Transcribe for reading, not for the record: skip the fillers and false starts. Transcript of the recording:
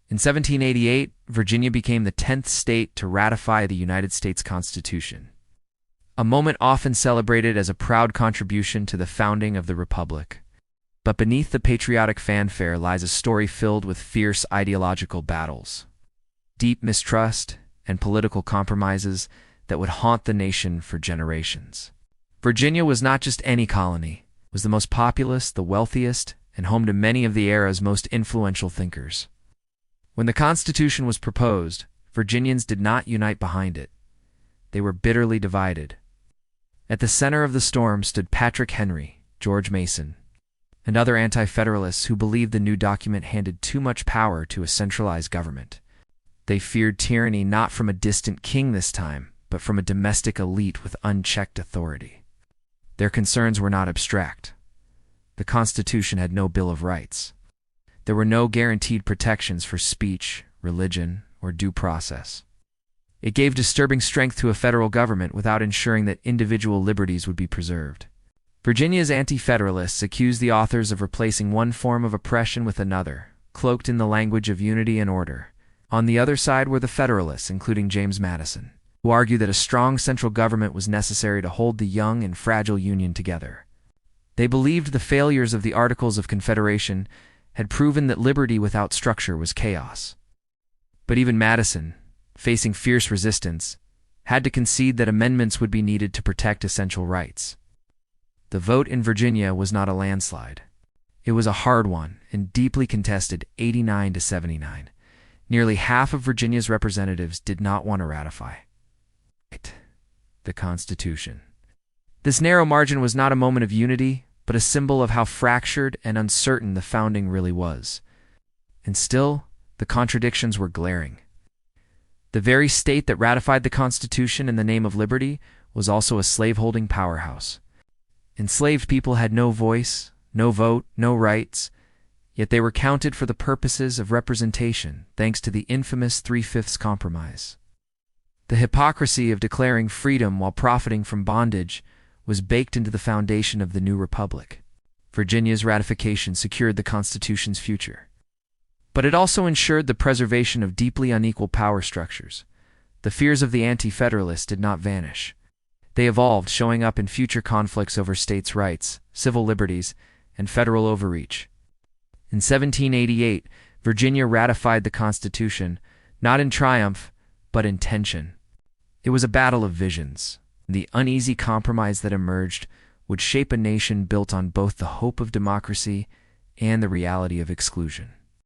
In 1788, Virginia became the 10th state to ratify the United States Constitution, a moment often celebrated as a proud contribution to the founding of the Republic. But beneath the patriotic fanfare lies a story filled with fierce ideological battles, deep mistrust, and political compromises that would haunt the nation for generations. Virginia was not just any colony. It was the most populous, the wealthiest, and home to many of the era's most influential thinkers. When the Constitution was proposed, Virginians did not unite behind it. They were bitterly divided. At the center of the storm stood Patrick Henry, George Mason, and other Anti Federalists who believed the new document handed too much power to a centralized government. They feared tyranny not from a distant king this time, but from a domestic elite with unchecked authority. Their concerns were not abstract. The Constitution had no Bill of Rights. There were no guaranteed protections for speech, religion, or due process. It gave disturbing strength to a federal government without ensuring that individual liberties would be preserved. Virginia's Anti-Federalists accused the authors of replacing one form of oppression with another, cloaked in the language of unity and order. On the other side were the Federalists, including James Madison, who argued that a strong central government was necessary to hold the young and fragile Union together. They believed the failures of the Articles of Confederation had proven that liberty without structure was chaos. But even Madison, facing fierce resistance, had to concede that amendments would be needed to protect essential rights. The vote in Virginia was not a landslide. It was a hard one and deeply contested, 89 to 79. Nearly half of Virginia's representatives did not want to ratify the Constitution. This narrow margin was not a moment of unity, but a symbol of how fractured and uncertain the founding really was. And still, the contradictions were glaring. The very state that ratified the Constitution in the name of liberty was also a slaveholding powerhouse. Enslaved people had no voice, no vote, no rights, yet they were counted for the purposes of representation thanks to the infamous 3/5 compromise. The hypocrisy of declaring freedom while profiting from bondage was baked into the foundation of the new republic. Virginia's ratification secured the Constitution's future. But it also ensured the preservation of deeply unequal power structures. The fears of the Anti-Federalists did not vanish. They evolved, showing up in future conflicts over states' rights, civil liberties, and federal overreach. In 1788, Virginia ratified the Constitution, not in triumph, but in tension. It was a battle of visions. The uneasy compromise that emerged would shape a nation built on both the hope of democracy and the reality of exclusion.